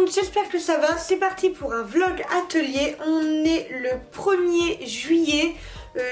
monde, j'espère que ça va. C'est parti pour un vlog atelier. On est le 1er juillet.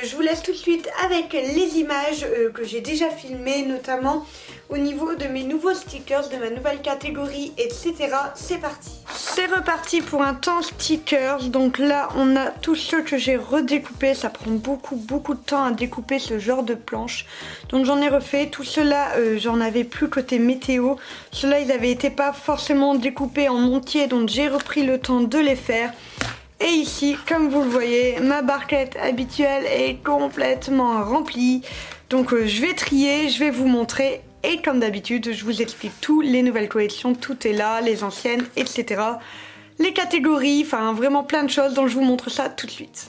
Je vous laisse tout de suite avec les images que j'ai déjà filmées, notamment au niveau de mes nouveaux stickers, de ma nouvelle catégorie, etc. C'est parti. C'est reparti pour un temps stickers. Donc là, on a tous ceux que j'ai redécoupés. Ça prend beaucoup de temps à découper ce genre de planche. Donc j'en ai refait. Tout cela, j'en avais plus côté météo. Ceux-là, ils avaient été pas forcément découpés en entier. Donc j'ai repris le temps de les faire. Et ici, comme vous le voyez, ma barquette habituelle est complètement remplie. Donc je vais trier, je vais vous montrer. Et comme d'habitude, je vous explique tout, les nouvelles collections, tout est là, les anciennes, etc. Les catégories, enfin vraiment plein de choses, donc je vous montre ça tout de suite.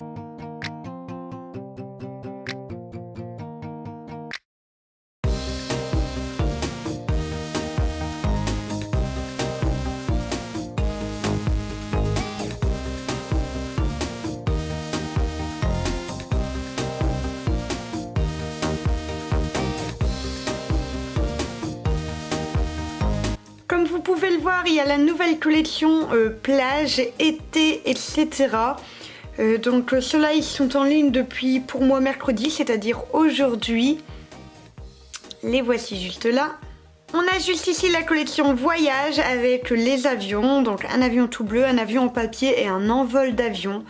Comme vous pouvez le voir, il y a la nouvelle collection plage, été, etc. Donc ceux-là, ils sont en ligne depuis, pour moi, mercredi, c'est-à-dire aujourd'hui. Les voici juste là. On a juste ici la collection voyage avec les avions. Donc un avion tout bleu, un avion en papier et un envol d'avion.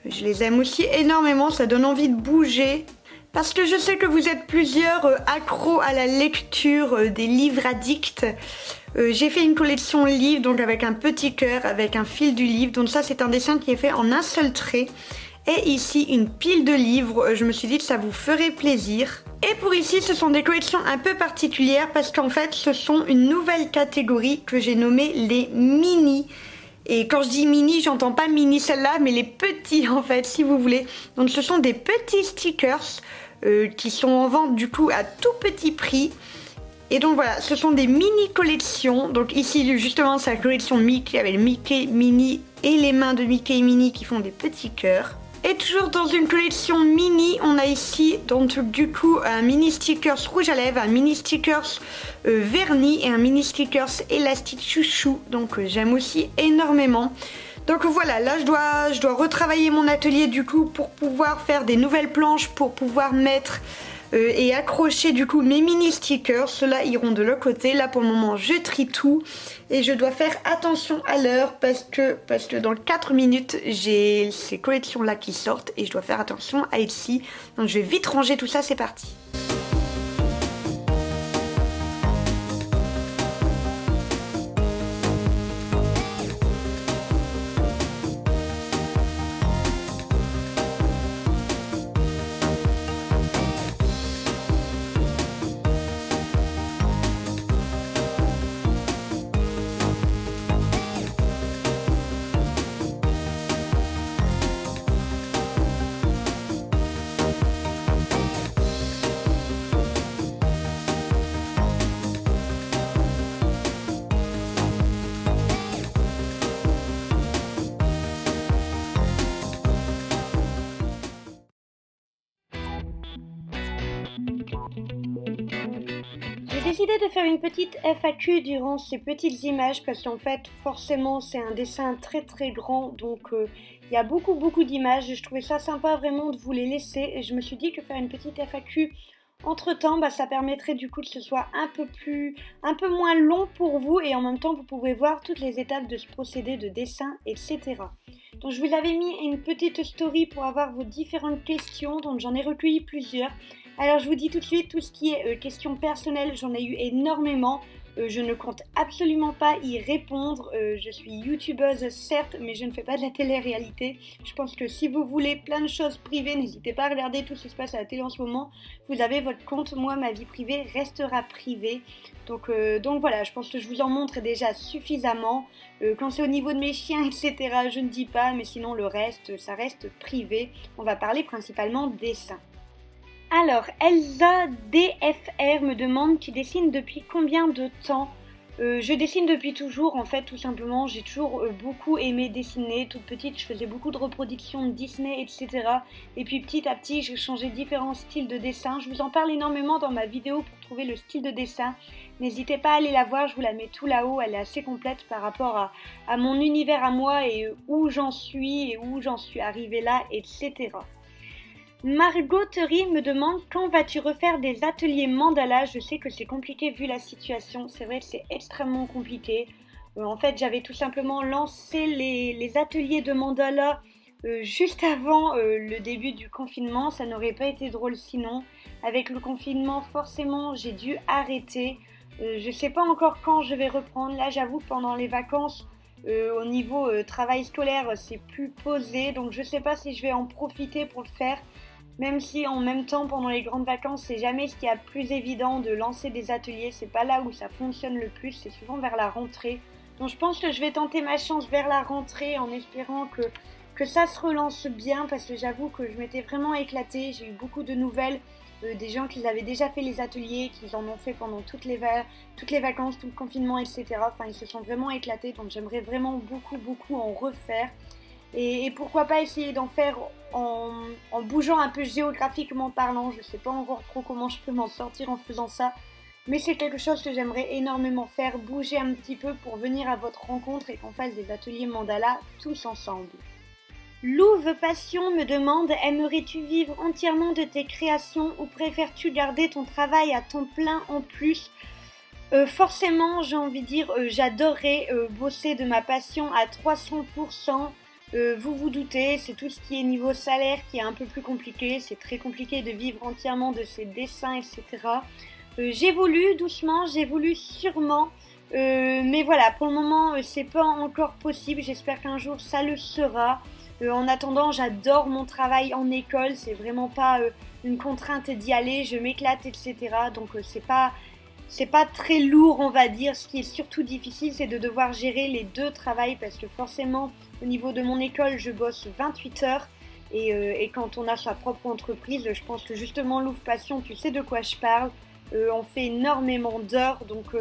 Je les aime aussi énormément, ça donne envie de bouger. Parce que je sais que vous êtes plusieurs accros à la lecture, des livres addicts. J'ai fait une collection livre, donc avec un petit cœur, avec un fil du livre. Donc ça, c'est un dessin qui est fait en un seul trait. Et ici, une pile de livres. Je me suis dit que ça vous ferait plaisir. Et pour ici, ce sont des collections un peu particulières parce qu'en fait, ce sont une nouvelle catégorie que j'ai nommée les mini. Et quand je dis mini, j'entends pas mini celle-là, mais les petits en fait, si vous voulez. Donc ce sont des petits stickers qui sont en vente du coup à tout petit prix. Et donc voilà, ce sont des mini collections. Donc ici justement c'est la collection Mickey avec le Mickey Mini et les mains de Mickey Mini qui font des petits cœurs. Et toujours dans une collection mini, on a ici donc du coup un mini stickers rouge à lèvres, un mini stickers vernis et un mini stickers élastique chouchou. Donc j'aime aussi énormément. Donc voilà, là je dois retravailler mon atelier du coup pour pouvoir faire des nouvelles planches, pour pouvoir mettre et accrocher du coup mes mini stickers. Ceux-là iront de l'autre côté. Là pour le moment je trie tout et je dois faire attention à l'heure parce que dans 4 minutes j'ai ces collections là qui sortent et je dois faire attention à ici. Donc je vais vite ranger tout ça, c'est parti. J'ai décidé de faire une petite FAQ durant ces petites images parce qu'en fait forcément c'est un dessin très grand, donc il y a beaucoup d'images. Je trouvais ça sympa vraiment de vous les laisser et je me suis dit que faire une petite FAQ entre temps, ça permettrait du coup que ce soit un peu moins long pour vous et en même temps vous pouvez voir toutes les étapes de ce procédé de dessin, etc. Donc je vous avais mis une petite story pour avoir vos différentes questions, donc j'en ai recueilli plusieurs. Alors je vous dis tout de suite, tout ce qui est questions personnelles, j'en ai eu énormément. Je ne compte absolument pas y répondre. Je suis youtubeuse certes, mais je ne fais pas de la télé-réalité. Je pense que si vous voulez plein de choses privées, n'hésitez pas à regarder tout ce qui se passe à la télé en ce moment. Vous avez votre compte, moi ma vie privée restera privée. Donc voilà, je pense que je vous en montre déjà suffisamment. Quand c'est au niveau de mes chiens, etc., je ne dis pas, mais sinon le reste, ça reste privé. On va parler principalement dessin. Alors, Elsa DFR me demande tu dessines depuis combien de temps ? Je dessine depuis toujours, en fait, tout simplement. J'ai toujours beaucoup aimé dessiner. Toute petite, je faisais beaucoup de reproductions de Disney, etc. Et puis petit à petit, j'ai changé différents styles de dessin. Je vous en parle énormément dans ma vidéo pour trouver le style de dessin. N'hésitez pas à aller la voir, je vous la mets tout là-haut. Elle est assez complète par rapport à mon univers à moi et où j'en suis et où j'en suis arrivée là, etc. Margot Terry me demande quand vas-tu refaire des ateliers mandala. Je sais que c'est compliqué vu la situation, c'est vrai que c'est extrêmement compliqué. En fait, j'avais tout simplement lancé les ateliers de mandala juste avant le début du confinement. Ça n'aurait pas été drôle sinon. Avec le confinement, forcément, j'ai dû arrêter. Je ne sais pas encore quand je vais reprendre. Là, j'avoue que pendant les vacances, au niveau travail scolaire, c'est plus posé. Donc, je ne sais pas si je vais en profiter pour le faire. Même si en même temps, pendant les grandes vacances, c'est jamais ce qu'il y a de plus évident de lancer des ateliers. C'est pas là où ça fonctionne le plus, c'est souvent vers la rentrée. Donc je pense que je vais tenter ma chance vers la rentrée en espérant que ça se relance bien parce que j'avoue que je m'étais vraiment éclatée. J'ai eu beaucoup de nouvelles des gens qui avaient déjà fait les ateliers, qui en ont fait pendant toutes les vacances, tout le confinement, etc. Enfin, ils se sont vraiment éclatés, donc j'aimerais vraiment beaucoup en refaire. Et pourquoi pas essayer d'en faire en bougeant un peu géographiquement parlant. Je sais pas encore trop comment je peux m'en sortir en faisant ça. Mais c'est quelque chose que j'aimerais énormément faire, bouger un petit peu pour venir à votre rencontre et qu'on fasse des ateliers mandala tous ensemble. Louve Passion me demande, aimerais-tu vivre entièrement de tes créations ou préfères-tu garder ton travail à temps plein en plus? Forcément, j'ai envie de dire, j'adorerais bosser de ma passion à 300%. Vous vous doutez, c'est tout ce qui est niveau salaire qui est un peu plus compliqué. C'est très compliqué de vivre entièrement de ses dessins, etc. J'évolue doucement, j'évolue sûrement. Mais voilà, pour le moment, c'est pas encore possible. J'espère qu'un jour, ça le sera. En attendant, j'adore mon travail en école. C'est vraiment pas une contrainte d'y aller. Je m'éclate, etc. Donc, c'est pas très lourd, on va dire. Ce qui est surtout difficile, c'est de devoir gérer les deux travails parce que forcément, au niveau de mon école, je bosse 28 heures et quand on a sa propre entreprise, je pense que justement, Louve Passion, tu sais de quoi je parle. On fait énormément d'heures, donc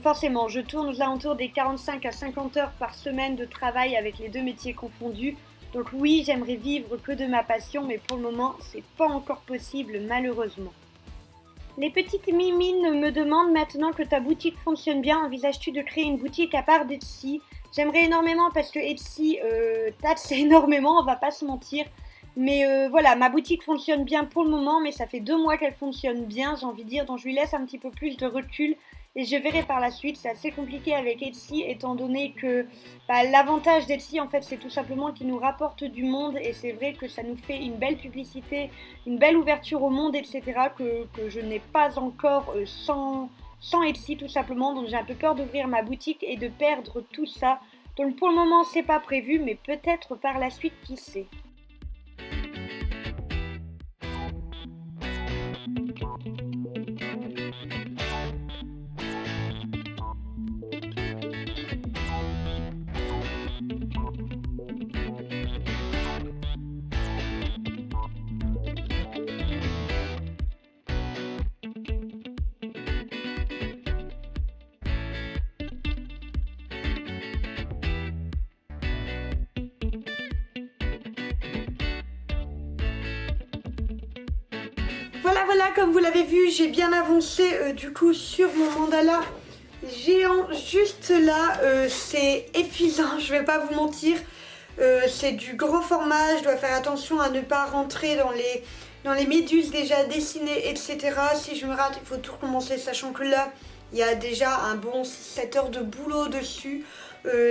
forcément, je tourne aux alentours des 45 à 50 heures par semaine de travail avec les deux métiers confondus. Donc oui, j'aimerais vivre que de ma passion, mais pour le moment, c'est pas encore possible, malheureusement. Les petites mimines me demandent maintenant que ta boutique fonctionne bien, envisages-tu de créer une boutique à part d'Etsy? J'aimerais énormément parce que Etsy taxe énormément, on va pas se mentir. Mais voilà, ma boutique fonctionne bien pour le moment, mais ça fait 2 mois qu'elle fonctionne bien, j'ai envie de dire, donc je lui laisse un petit peu plus de recul et je verrai par la suite. C'est assez compliqué avec Etsy étant donné que l'avantage d'Etsy en fait c'est tout simplement qu'il nous rapporte du monde et c'est vrai que ça nous fait une belle publicité, une belle ouverture au monde, etc. que je n'ai pas encore sans Etsy tout simplement. Donc j'ai un peu peur d'ouvrir ma boutique et de perdre tout ça. Donc pour le moment c'est pas prévu, mais peut-être par la suite, qui sait. Voilà, comme vous l'avez vu, j'ai bien avancé du coup sur mon mandala géant juste là. C'est épuisant, je vais pas vous mentir. C'est du gros format, je dois faire attention à ne pas rentrer dans les méduses déjà dessinées, etc. Si je me rate, il faut tout recommencer, sachant que là, il y a déjà un bon 7 heures de boulot dessus.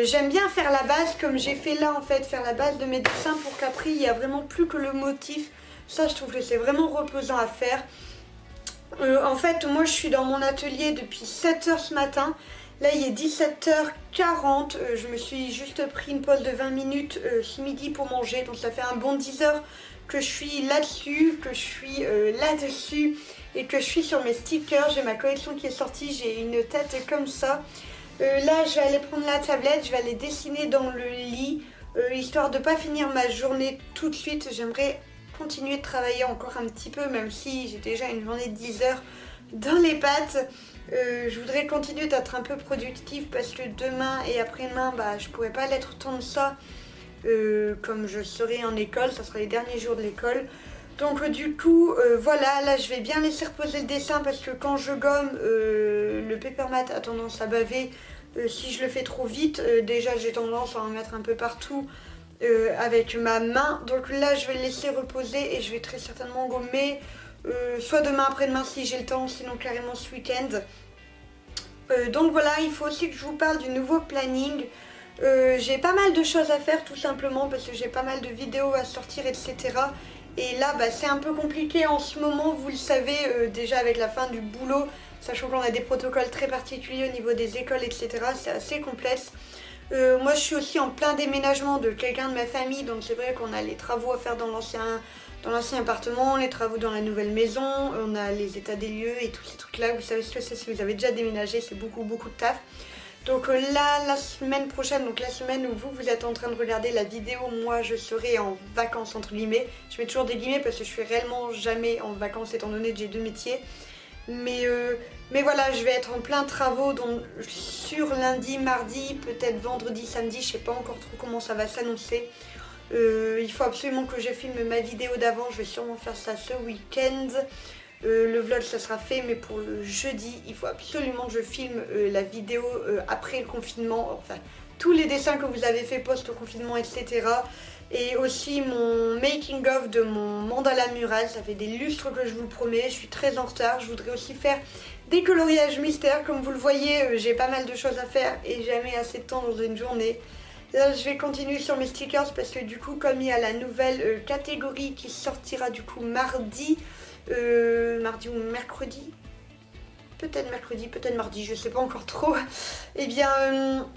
J'aime bien faire la base comme j'ai fait là en fait, faire la base de mes dessins pour qu'après il n'y a vraiment plus que le motif. Ça, je trouve que c'est vraiment reposant à faire. En fait, moi, je suis dans mon atelier depuis 7 heures ce matin. Là, il est 17h40. Je me suis juste pris une pause de 20 minutes ce midi pour manger. Donc, ça fait un bon 10 heures que je suis là-dessus, que je suis là-dessus et que je suis sur mes stickers. J'ai ma collection qui est sortie. J'ai une tête comme ça. Là, je vais aller prendre la tablette. Je vais aller dessiner dans le lit, histoire de ne pas finir ma journée tout de suite. J'aimerais continuer de travailler encore un petit peu, même si j'ai déjà une journée de 10 heures. dans les pattes. Je voudrais continuer d'être un peu productive parce que demain et après-demain, je pourrais pas l'être tant de ça. Comme je serai en école, ça sera les derniers jours de l'école. Donc du coup, voilà, là je vais bien laisser reposer le dessin parce que quand je gomme, le paper mat a tendance à baver. Si je le fais trop vite, déjà j'ai tendance à en mettre un peu partout avec ma main. Donc là je vais le laisser reposer et je vais très certainement gommer. Soit demain après-demain si j'ai le temps, sinon carrément ce week-end. Donc voilà, il faut aussi que je vous parle du nouveau planning. J'ai pas mal de choses à faire tout simplement parce que j'ai pas mal de vidéos à sortir, etc. Et là c'est un peu compliqué en ce moment, vous le savez, déjà avec la fin du boulot, sachant qu'on a des protocoles très particuliers au niveau des écoles, etc. C'est assez complexe. Moi je suis aussi en plein déménagement de quelqu'un de ma famille, donc c'est vrai qu'on a les travaux à faire dans l'ancien appartement, les travaux dans la nouvelle maison, on a les états des lieux et tous ces trucs là. Vous savez ce que c'est si vous avez déjà déménagé, c'est beaucoup de taf. Donc là, la semaine prochaine, donc la semaine où vous êtes en train de regarder la vidéo, moi je serai en vacances entre guillemets. Je mets toujours des guillemets parce que je suis réellement jamais en vacances étant donné que j'ai 2 métiers. Mais voilà, je vais être en plein travaux donc sur lundi, mardi, peut-être vendredi, samedi, je sais pas encore trop comment ça va s'annoncer. Il faut absolument que je filme ma vidéo d'avant, je vais sûrement faire ça ce week-end. Le vlog ça sera fait, mais pour le jeudi il faut absolument que je filme la vidéo après le confinement, enfin tous les dessins que vous avez fait post-confinement, etc. Et aussi mon making of de mon mandala mural, ça fait des lustres que je vous le promets, je suis très en retard. Je voudrais aussi faire des coloriages mystères, comme vous le voyez, j'ai pas mal de choses à faire et jamais assez de temps dans une journée. Là je vais continuer sur mes stickers parce que du coup comme il y a la nouvelle catégorie qui sortira du coup mardi ou mercredi, peut-être mercredi, peut-être mardi, je sais pas encore trop, et bien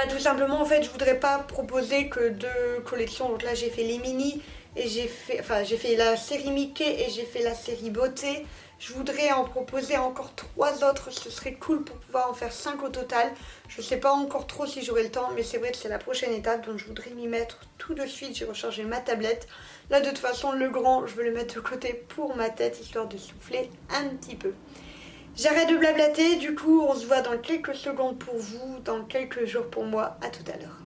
tout simplement en fait je voudrais pas proposer que 2 collections. Donc là j'ai fait les mini et j'ai fait la série Mickey et j'ai fait la série beauté. Je voudrais en proposer encore 3 autres, ce serait cool pour pouvoir en faire 5 au total. Je sais pas encore trop si j'aurai le temps, mais c'est vrai que c'est la prochaine étape, donc je voudrais m'y mettre tout de suite. J'ai rechargé ma tablette. Là de toute façon le grand je veux le mettre de côté pour ma tête histoire de souffler un petit peu. J'arrête de blablater, du coup on se voit dans quelques secondes pour vous, dans quelques jours pour moi. À tout à l'heure.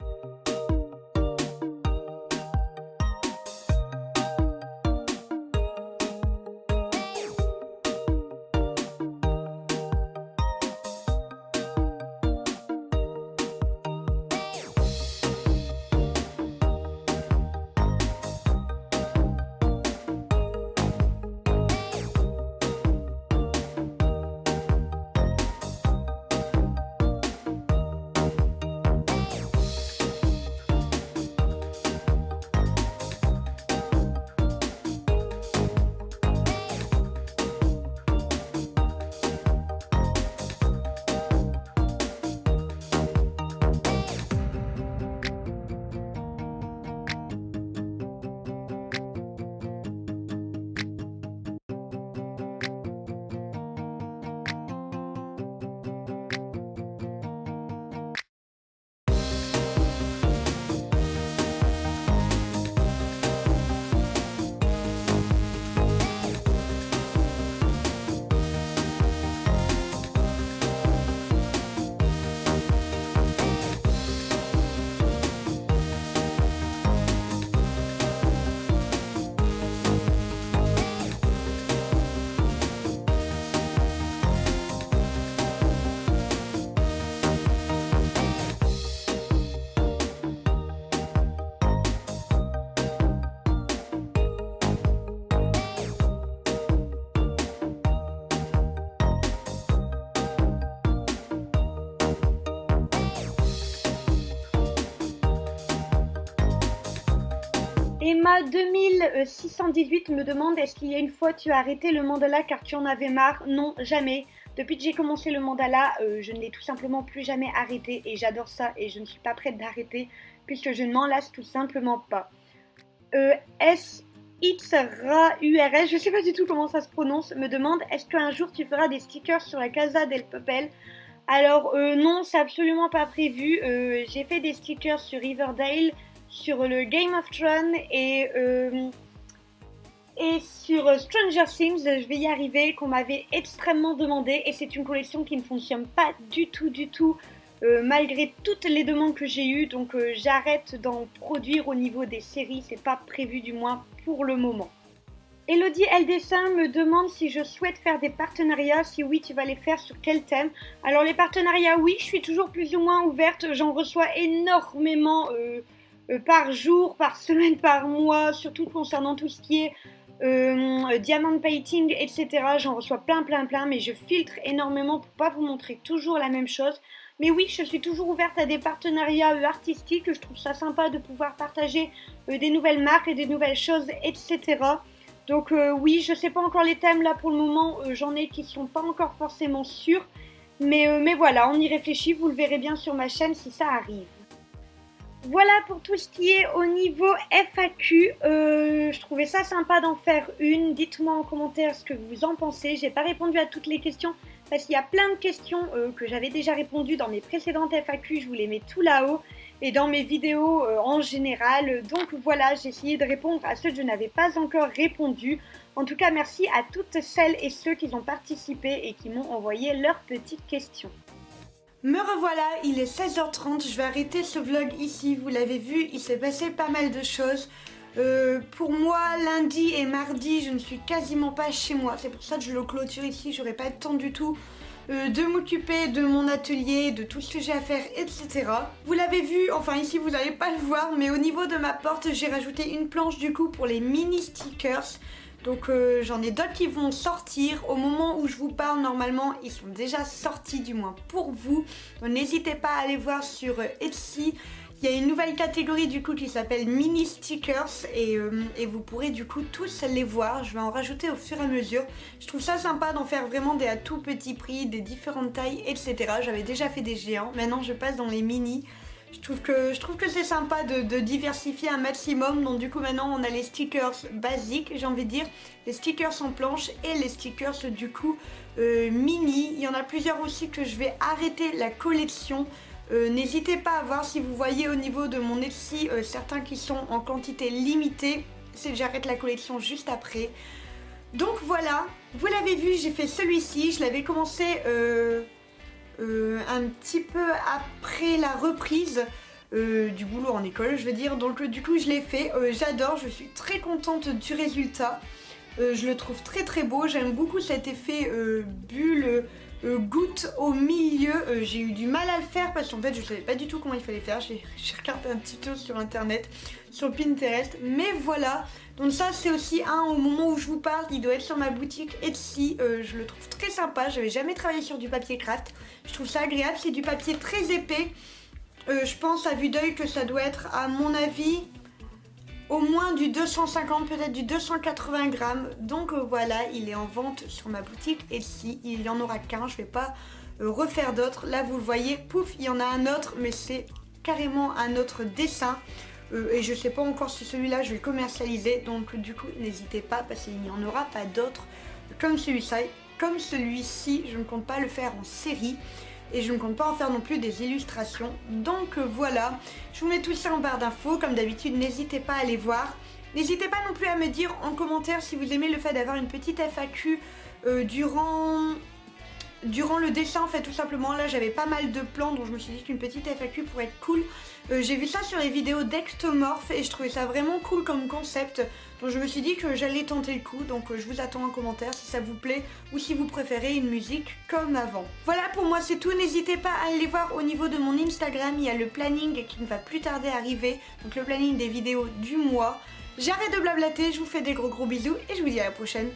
Emma 2618 me demande: est-ce qu'il y a une fois tu as arrêté le mandala car tu en avais marre? Non, jamais. Depuis que j'ai commencé le mandala, je ne l'ai tout simplement plus jamais arrêté et j'adore ça et je ne suis pas prête d'arrêter puisque je n'en lasse tout simplement pas. SXRAURS, je sais pas du tout comment ça se prononce, me demande: est-ce qu'un jour tu feras des stickers sur la Casa del Papel? Alors non, c'est absolument pas prévu. J'ai fait des stickers sur Riverdale, sur le Game of Thrones est sur Stranger Things, je vais y arriver, qu'on m'avait extrêmement demandé et c'est une collection qui ne fonctionne pas du tout malgré toutes les demandes que j'ai eues, donc j'arrête d'en produire au niveau des séries, c'est pas prévu du moins pour le moment. Elodie L Dessin me demande si je souhaite faire des partenariats, si oui tu vas les faire sur quel thème. Alors les partenariats oui, je suis toujours plus ou moins ouverte, j'en reçois énormément par jour, par semaine, par mois, surtout concernant tout ce qui est diamond painting, etc. J'en reçois plein, mais je filtre énormément pour pas vous montrer toujours la même chose. Mais oui, je suis toujours ouverte à des partenariats artistiques, je trouve ça sympa de pouvoir partager des nouvelles marques et des nouvelles choses, etc. Donc oui, je sais pas encore les thèmes là pour le moment, j'en ai qui sont pas encore forcément sûrs. Mais voilà, on y réfléchit, vous le verrez bien sur ma chaîne si ça arrive. Voilà pour tout ce qui est au niveau FAQ, je trouvais ça sympa d'en faire une, dites-moi en commentaire ce que vous en pensez, j'ai pas répondu à toutes les questions parce qu'il y a plein de questions que j'avais déjà répondu dans mes précédentes FAQ, je vous les mets tout là-haut et dans mes vidéos en général, donc voilà, j'ai essayé de répondre à ceux que je n'avais pas encore répondu. En tout cas, merci à toutes celles et ceux qui ont participé et qui m'ont envoyé leurs petites questions. Me revoilà, il est 16h30, je vais arrêter ce vlog ici, vous l'avez vu, il s'est passé pas mal de choses. Pour moi, lundi et mardi, je ne suis quasiment pas chez moi, c'est pour ça que je le clôture ici, j'aurai pas le temps du tout de m'occuper de mon atelier, de tout ce que j'ai à faire, etc. Vous l'avez vu, enfin ici vous n'allez pas le voir, mais au niveau de ma porte, j'ai rajouté une planche du coup pour les mini stickers. Donc j'en ai d'autres qui vont sortir. Au moment où je vous parle, normalement, ils sont déjà sortis, du moins pour vous. Donc n'hésitez pas à aller voir sur Etsy. Il y a une nouvelle catégorie du coup qui s'appelle Mini Stickers et vous pourrez du coup tous les voir. Je vais en rajouter au fur et à mesure. Je trouve ça sympa d'en faire vraiment des à tout petit prix, des différentes tailles, etc. J'avais déjà fait des géants. Maintenant je passe dans les mini. Je trouve que c'est sympa de diversifier un maximum. Donc du coup maintenant on a les stickers basiques, j'ai envie de dire, les stickers en planche et les stickers du coup mini. Il y en a plusieurs aussi que je vais arrêter la collection. N'hésitez pas à voir si vous voyez au niveau de mon Etsy certains qui sont en quantité limitée. C'est que j'arrête la collection juste après. Donc voilà, vous l'avez vu, j'ai fait celui-ci, je l'avais commencé un petit peu après la reprise du boulot en école, je veux dire. Donc du coup je l'ai fait, j'adore, je suis très contente du résultat. Je le trouve très beau, j'aime beaucoup cet effet bulle, goutte au milieu. J'ai eu du mal à le faire parce qu'en fait je savais pas du tout comment il fallait faire. J'ai regardé un tuto sur internet, sur Pinterest, mais voilà. Donc ça c'est aussi un, au moment où je vous parle, il doit être sur ma boutique Etsy. Je le trouve très sympa, j'avais jamais travaillé sur du papier craft. Je trouve ça agréable, c'est du papier très épais. Je pense à vue d'œil que ça doit être, à mon avis, au moins du 250, peut-être du 280 grammes. Donc voilà, il est en vente sur ma boutique Etsy. Il y en aura qu'un, je vais pas refaire d'autres. Là vous le voyez, pouf, il y en a un autre, mais c'est carrément un autre dessin. Et je sais pas encore si celui-là je vais le commercialiser. Donc du coup n'hésitez pas parce qu'il n'y en aura pas d'autres comme celui-ci. Comme celui-ci, je ne compte pas le faire en série. Et je ne compte pas en faire non plus des illustrations. Donc voilà, je vous mets tout ça en barre d'infos. Comme d'habitude, n'hésitez pas à aller voir. N'hésitez pas non plus à me dire en commentaire si vous aimez le fait d'avoir une petite FAQ durant le dessin, en fait, tout simplement. Là j'avais pas mal de plans, donc je me suis dit qu'une petite FAQ pourrait être cool. J'ai vu ça sur les vidéos d'Ectomorph et je trouvais ça vraiment cool comme concept. Donc je me suis dit que j'allais tenter le coup. Donc je vous attends en commentaire si ça vous plaît ou si vous préférez une musique comme avant. Voilà, pour moi c'est tout. N'hésitez pas à aller voir au niveau de mon Instagram. Il y a le planning qui ne va plus tarder à arriver. Donc le planning des vidéos du mois. J'arrête de blablater, je vous fais des gros bisous et je vous dis à la prochaine.